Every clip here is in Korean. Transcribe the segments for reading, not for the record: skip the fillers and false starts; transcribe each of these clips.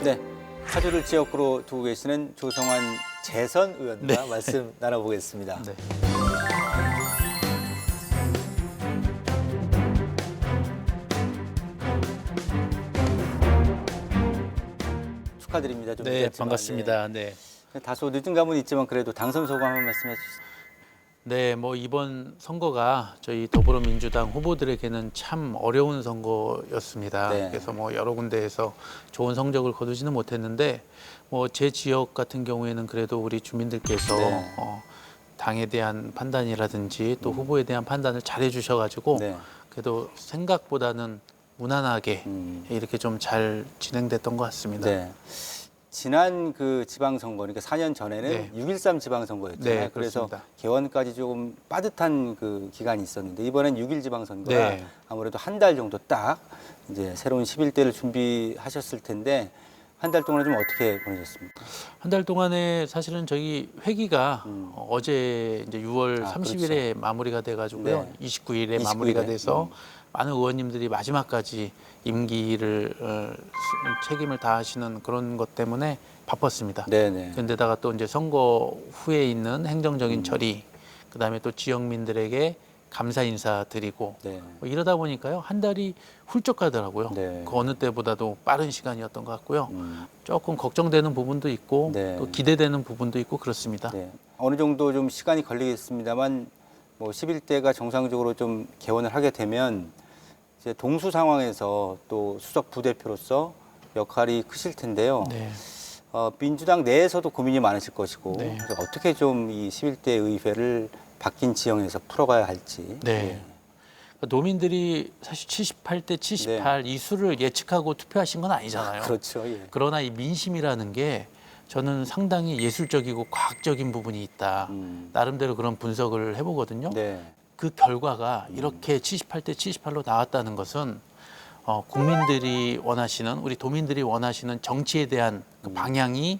네, 파주를 지역구로 두고 계시는 조성환 재선 의원과 말씀 나눠보겠습니다. 네. 축하드립니다. 좀 네, 늦었지만, 반갑습니다. 네. 네. 다소 늦은 감은 있지만 그래도 당선 소감 한번 말씀해 주시죠. 네, 뭐 이번 선거가 저희 더불어민주당 후보들에게는 참 어려운 선거였습니다. 네. 그래서 뭐 여러 군데에서 좋은 성적을 거두지는 못했는데 뭐 제 지역 같은 경우에는 그래도 우리 주민들께서 네. 당에 대한 판단이라든지 또 후보에 대한 판단을 잘 해주셔가지고 네. 그래도 생각보다는 무난하게 이렇게 좀 잘 진행됐던 것 같습니다. 네. 지난 그 지방선거, 그러니까 4년 전에는 네. 6.13 지방선거였잖아요. 네, 그래서 그렇습니다. 개원까지 조금 빠듯한 그 기간이 있었는데 이번엔 6.1 지방선거라 네. 아무래도 한 달 정도 딱 이제 새로운 11대를 준비하셨을 텐데 한 달 동안 좀 어떻게 보내셨습니까? 한 달 동안에 사실은 저희 회기가 어제 이제 6월 아, 30일에 마무리가 돼가지고요. 네. 29일에 29일에. 마무리가 돼서 많은 의원님들이 마지막까지 임기를 책임을 다하시는 그런 것 때문에 바빴습니다. 네네. 그런데다가 또 이제 선거 후에 있는 행정적인 처리, 그다음에 또 지역민들에게 감사 인사 드리고 네. 뭐 이러다 보니까요 한 달이 훌쩍 가더라고요. 네. 그 어느 때보다도 빠른 시간이었던 것 같고요. 음. 조금 걱정되는 부분도 있고 네. 또 기대되는 부분도 있고 그렇습니다. 네. 어느 정도 좀 시간이 걸리겠습니다만 뭐 11대가 정상적으로 좀 개원을 하게 되면 이제 동수 상황에서 또 수석 부대표로서 역할이 크실 텐데요. 네. 민주당 내에서도 고민이 많으실 것이고 네. 그래서 어떻게 좀 이 11대 의회를 바뀐 지형에서 풀어가야 할지. 네. 노민들이 사실 78대 78 이 수를 예측하고 투표하신 건 아니잖아요. 그렇죠. 예. 그러나 이 민심이라는 게 저는 상당히 예술적이고 과학적인 부분이 있다. 나름대로 그런 분석을 해보거든요. 네. 그 결과가 이렇게 78대 78로 나왔다는 것은 국민들이 원하시는 우리 도민들이 원하시는 정치에 대한 그 방향이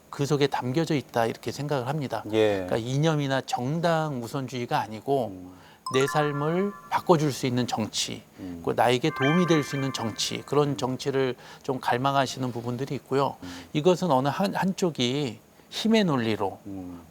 그 속에 담겨져 있다 이렇게 생각을 합니다. 예. 그러니까 이념이나 정당 우선주의가 아니고 내 삶을 바꿔줄 수 있는 정치, 그 나에게 도움이 될 수 있는 정치, 그런 정치를 좀 갈망하시는 부분들이 있고요. 이것은 어느 한쪽이 힘의 논리로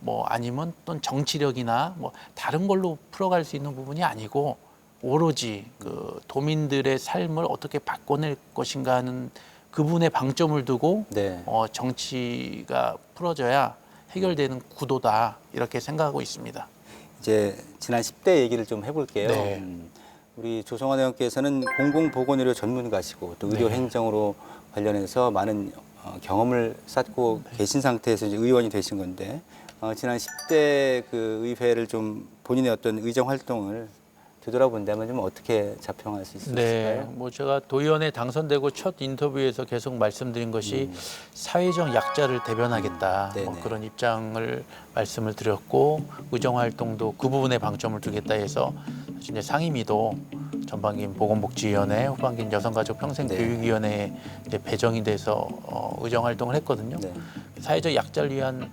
뭐 아니면 또 정치력이나 뭐 다른 걸로 풀어갈 수 있는 부분이 아니고 오로지 그 도민들의 삶을 어떻게 바꿔낼 것인가 하는 그분의 방점을 두고 네. 정치가 풀어져야 해결되는 구도다 이렇게 생각하고 있습니다. 이제 지난 10대 얘기를 좀 해볼게요. 네. 우리 조성환 의원께서는 공공보건의료 전문가시고 또 의료 네. 행정으로 관련해서 많은 경험을 쌓고 계신 상태에서 이제 의원이 되신 건데 지난 10대 그 의회를 좀 본인의 어떤 의정 활동을 되돌아본다면 좀 어떻게 자평할 수 있을까요? 네, 뭐 제가 도의원에 당선되고 첫 인터뷰에서 계속 말씀드린 것이 사회적 약자를 대변하겠다 뭐 네네. 그런 입장을 말씀을 드렸고 의정 활동도 그 부분에 방점을 두겠다 해서 사실 이제 상임위도 전반기인 보건복지위원회, 후반기인 여성가족평생교육위원회에 이제 배정이 돼서 의정 활동을 했거든요. 네. 사회적 약자를 위한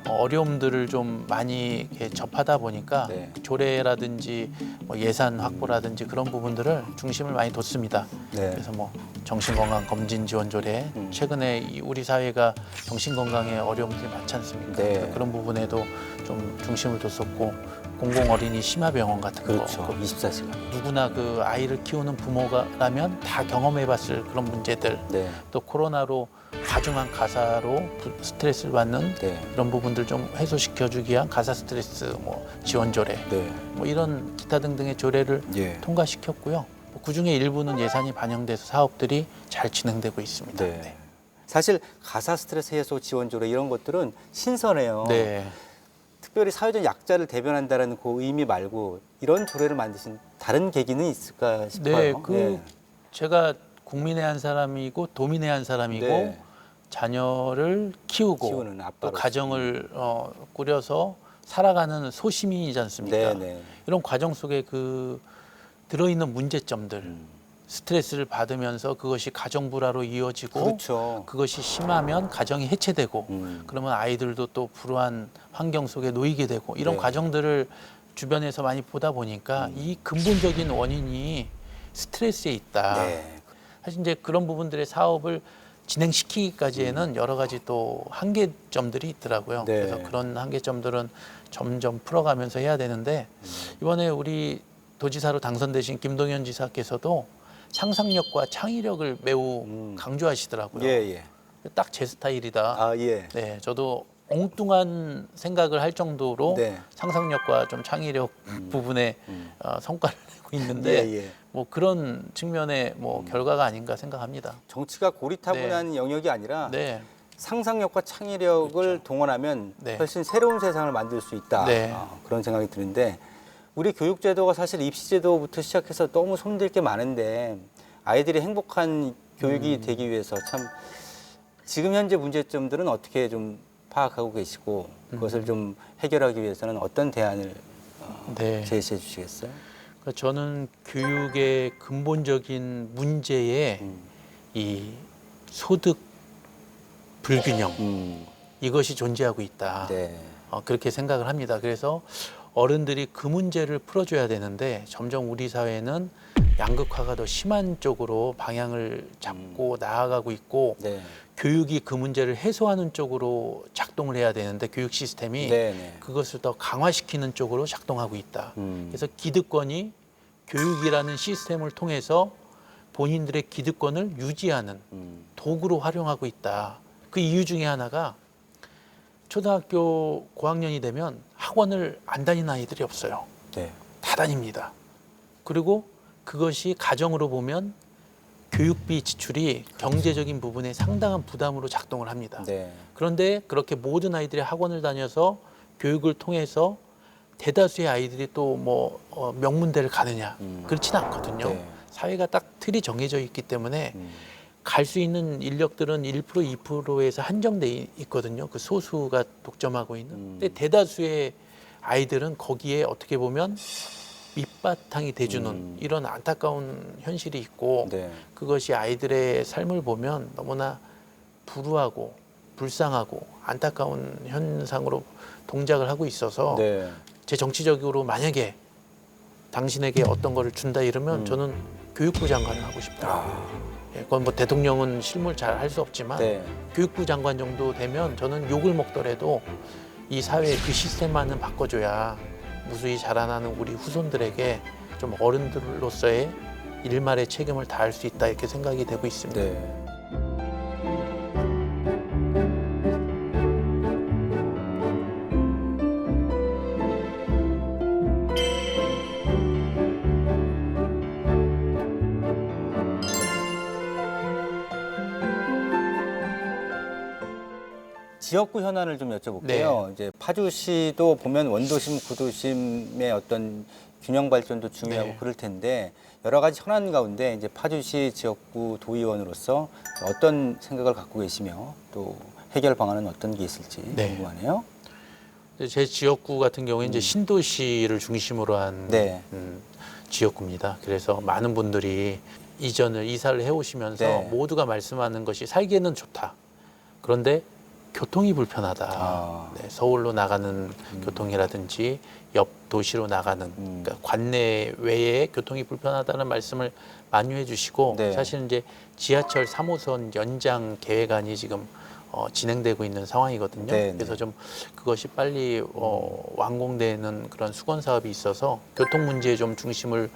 어려움들을 좀 많이 이렇게 접하다 보니까 네. 조례라든지 뭐 예산 확보라든지 그런 부분들을 중심을 많이 뒀습니다. 네. 그래서 뭐 정신건강 검진 지원 조례, 최근에 우리 사회가 정신건강에 어려움들이 많지 않습니까? 네. 그래서 그런 부분에도 좀 중심을 뒀었고 공공 어린이 심화병원 같은 그렇죠. 거 24시간. 누구나 그 아이를 키우는 부모라면 다 경험해봤을 그런 문제들 네. 또 코로나로 가중한 가사로 스트레스를 받는 네. 이런 부분들 좀 해소시켜주기 위한 가사 스트레스 뭐 지원 조례 네. 뭐 이런 기타 등등의 조례를 예. 통과시켰고요. 그중에 일부는 예산이 반영돼서 사업들이 잘 진행되고 있습니다. 네. 사실 가사 스트레스 해소 지원 조례 이런 것들은 신선해요. 네. 특별히 사회적 약자를 대변한다는 그 의미 말고 이런 조례를 만드신 다른 계기는 있을까 싶어요. 네, 제가 국민의 한 사람이고 도민의 한 사람이고 네. 자녀를 키우고 키우는 또 아빠로서. 가정을 꾸려서 살아가는 소시민이지 않습니까? 네, 네. 이런 과정 속에 그 들어있는 문제점들, 스트레스를 받으면서 그것이 가정 불화로 이어지고 그렇죠. 그것이 심하면 가정이 해체되고 그러면 아이들도 또 불우한 환경 속에 놓이게 되고 이런 네. 과정들을 주변에서 많이 보다 보니까 이 근본적인 원인이 스트레스에 있다. 네. 사실 이제 그런 부분들의 사업을 진행시키기까지에는 여러 가지 또 한계점들이 있더라고요. 네. 그래서 그런 한계점들은 점점 풀어가면서 해야 되는데 이번에 우리 도지사로 당선되신 김동연 지사께서도 상상력과 창의력을 매우 강조하시더라고요. 예, 예. 딱 제 스타일이다. 아, 예. 네, 저도 엉뚱한 생각을 할 정도로 네. 상상력과 좀 창의력 부분에 성과를 내고 있는데 예, 예. 뭐 그런 측면의 뭐 결과가 아닌가 생각합니다. 정치가 고리타분한 영역이 아니라 네, 상상력과 창의력을 동원하면 네. 훨씬 새로운 세상을 만들 수 있다. 네. 그런 생각이 드는데 우리 교육제도가 사실 입시제도부터 시작해서 너무 손댈 게 많은데 아이들이 행복한 교육이 되기 위해서 참 지금 현재 문제점들은 어떻게 좀 파악하고 계시고 그것을 좀 해결하기 위해서는 어떤 대안을 네. 제시해 주시겠어요? 그러니까 저는 교육의 근본적인 문제에 이 소득 불균형 이것이 존재하고 있다. 네. 그렇게 생각을 합니다. 그래서 어른들이 그 문제를 풀어줘야 되는데 점점 우리 사회는 양극화가 더 심한 쪽으로 방향을 잡고 나아가고 있고 네. 교육이 그 문제를 해소하는 쪽으로 작동을 해야 되는데 교육 시스템이 네, 네. 그것을 더 강화시키는 쪽으로 작동하고 있다. 음. 그래서 기득권이 교육이라는 시스템을 통해서 본인들의 기득권을 유지하는 도구로 활용하고 있다. 그 이유 중에 하나가 초등학교 고학년이 되면 학원을 안 다니는 아이들이 없어요. 네. 다 다닙니다. 그리고 그것이 가정으로 보면 교육비 지출이 경제적인 부분에 상당한 부담으로 작동을 합니다. 네. 그런데 그렇게 모든 아이들이 학원을 다녀서 교육을 통해서 대다수의 아이들이 또 뭐 명문대를 가느냐 그렇지는 않거든요. 네. 사회가 딱 틀이 정해져 있기 때문에 갈 수 있는 인력들은 1% 2%에서 한정돼 있거든요. 그 소수가 독점하고 있는. 근데 대다수의 아이들은 거기에 어떻게 보면 밑바탕이 돼주는 이런 안타까운 현실이 있고 네. 그것이 아이들의 삶을 보면 너무나 불우하고 불쌍하고 안타까운 현상으로 동작을 하고 있어서 네. 제 정치적으로 만약에 당신에게 어떤 거를 준다 이러면 저는 교육부 장관을 하고 싶다. 예, 그건 뭐 대통령은 실무를 잘 할 수 없지만 네. 교육부 장관 정도 되면 저는 욕을 먹더라도 이 사회의 그 시스템만은 바꿔줘야 무수히 자라나는 우리 후손들에게 좀 어른들로서의 일말의 책임을 다할 수 있다 이렇게 생각이 되고 있습니다. 네. 지역구 현안을 좀 여쭤볼게요. 이제 파주시도 보면 원도심, 구도심의 어떤 균형 발전도 중요하고 네. 그럴 텐데 여러 가지 현안 가운데 이제 파주시 지역구 도의원으로서 어떤 생각을 갖고 계시며 또 해결 방안은 어떤 게 있을지 네. 궁금하네요. 제 지역구 같은 경우에 이제 신도시를 중심으로 한 네. 지역구입니다. 그래서 많은 분들이 이사를 해오시면서 네. 모두가 말씀하는 것이 살기에는 좋다. 그런데 교통이 불편하다. 아. 네, 서울로 나가는 교통이라든지 옆 도시로 나가는 그러니까 관내 외에 교통이 불편하다는 말씀을 많이 해주시고 네. 사실 이제 지하철 3호선 연장 계획안이 지금 진행되고 있는 상황이거든요. 네, 네. 그래서 좀 그것이 빨리 완공되는 그런 수건 사업이 있어서 교통 문제에 좀 중심을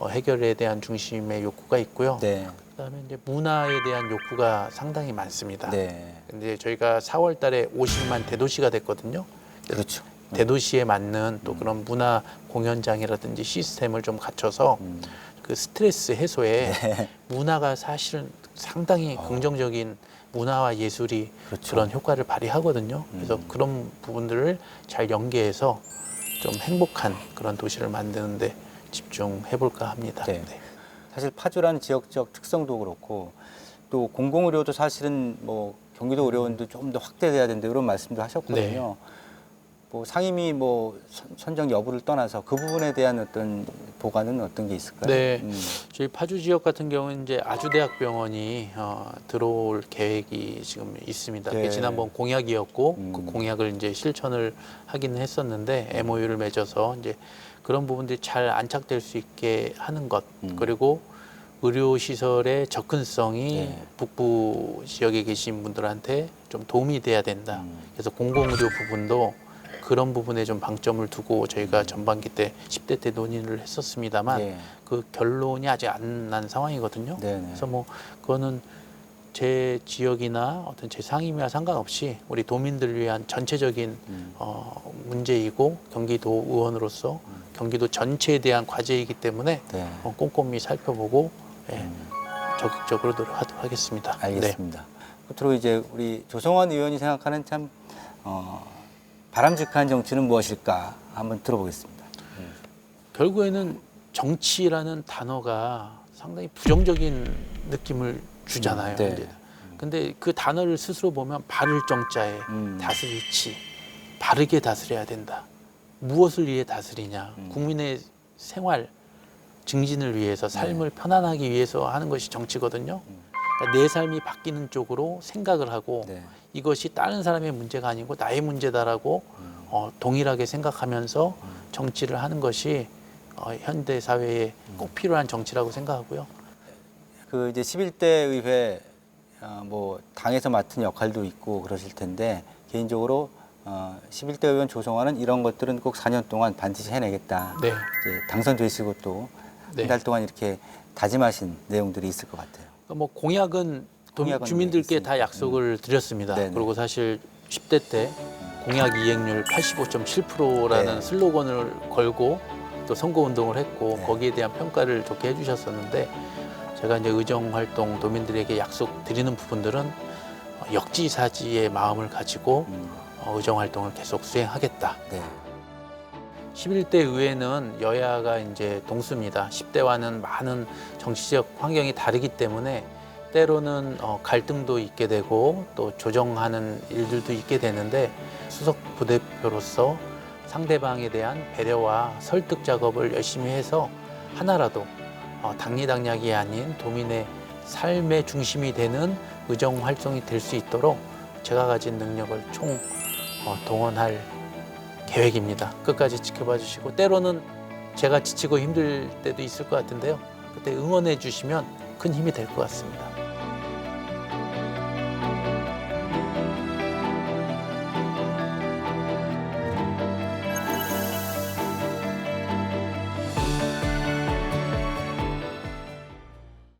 해결에 대한 중심의 욕구가 있고요. 네. 그다음에 이제 문화에 대한 욕구가 상당히 많습니다. 네. 근데 저희가 4월 달에 50만 대도시가 됐거든요. 그렇죠. 대도시에 맞는 또 그런 문화 공연장이라든지 시스템을 좀 갖춰서 그 스트레스 해소에 문화가 사실은 상당히 긍정적인 문화와 예술이 그렇죠. 그런 효과를 발휘하거든요. 그래서 그런 부분들을 잘 연계해서 좀 행복한 그런 도시를 만드는데 집중해 볼까 합니다. 네. 사실 파주라는 지역적 특성도 그렇고 또 공공의료도 사실은 뭐 경기도 의료원도 좀 더 확대돼야 된다 이런 말씀도 하셨거든요. 뭐 상임위 뭐 선정 여부를 떠나서 그 부분에 대한 어떤 보관은 어떤 게 있을까요? 네, 저희 파주 지역 같은 경우는 이제 아주대학병원이 들어올 계획이 지금 있습니다. 네. 그게 지난번 공약이었고 그 공약을 이제 실천을 하기는 했었는데 MOU를 맺어서 이제 그런 부분들이 잘 안착될 수 있게 하는 것, 그리고 의료시설의 접근성이 네. 북부 지역에 계신 분들한테 좀 도움이 돼야 된다. 그래서 공공의료 부분도 그런 부분에 좀 방점을 두고 저희가 전반기 때 10대 때 논의를 했었습니다만 네. 그 결론이 아직 안 난 상황이거든요. 네네. 그래서 뭐 그거는 제 지역이나 어떤 제 상임위와 상관없이 우리 도민들을 위한 전체적인 문제이고 경기도 의원으로서 경기도 전체에 대한 과제이기 때문에 네. 꼼꼼히 살펴보고 예, 적극적으로 노력하도록 하겠습니다. 알겠습니다. 끝으로 이제 우리 조성환 의원이 생각하는 참 바람직한 정치는 무엇일까 한번 들어보겠습니다. 결국에는 정치라는 단어가 상당히 부정적인 느낌을 주잖아요. 네. 이제. 근데 그 단어를 스스로 보면 바를 정자에 다스릴지 바르게 다스려야 된다. 무엇을 위해 다스리냐? 국민의 생활 증진을 위해서 삶을 편안하기 위해서 하는 것이 정치거든요. 그러니까 내 삶이 바뀌는 쪽으로 생각을 하고 네. 이것이 다른 사람의 문제가 아니고 나의 문제다라고 동일하게 생각하면서 정치를 하는 것이 현대 사회에 꼭 필요한 정치라고 생각하고요. 그 이제 11대 의회 뭐 당에서 맡은 역할도 있고 그러실 텐데 개인적으로 11대 의원 조성하는 이런 것들은 꼭 4년 동안 반드시 해내겠다. 네. 이제 당선되시고 또 네. 한 달 동안 이렇게 다짐하신 내용들이 있을 것 같아요. 그러니까 뭐 공약은 주민들께 있으니까. 다 약속을 드렸습니다. 네네. 그리고 사실 10대 때 공약 이행률 85.7%라는 네. 슬로건을 걸고 또 선거운동을 했고 네. 거기에 대한 평가를 좋게 해주셨었는데 제가 이제 의정활동 도민들에게 약속 드리는 부분들은 역지사지의 마음을 가지고 의정활동을 계속 수행하겠다. 네. 11대 의회는 여야가 이제 동수입니다. 10대와는 많은 정치적 환경이 다르기 때문에 때로는 갈등도 있게 되고 또 조정하는 일들도 있게 되는데 수석 부대표로서 상대방에 대한 배려와 설득 작업을 열심히 해서 하나라도 당리당략이 아닌 도민의 삶의 중심이 되는 의정 활동이 될 수 있도록 제가 가진 능력을 동원할 계획입니다. 끝까지 지켜봐 주시고 때로는 제가 지치고 힘들 때도 있을 것 같은데요. 그때 응원해 주시면 큰 힘이 될 것 같습니다.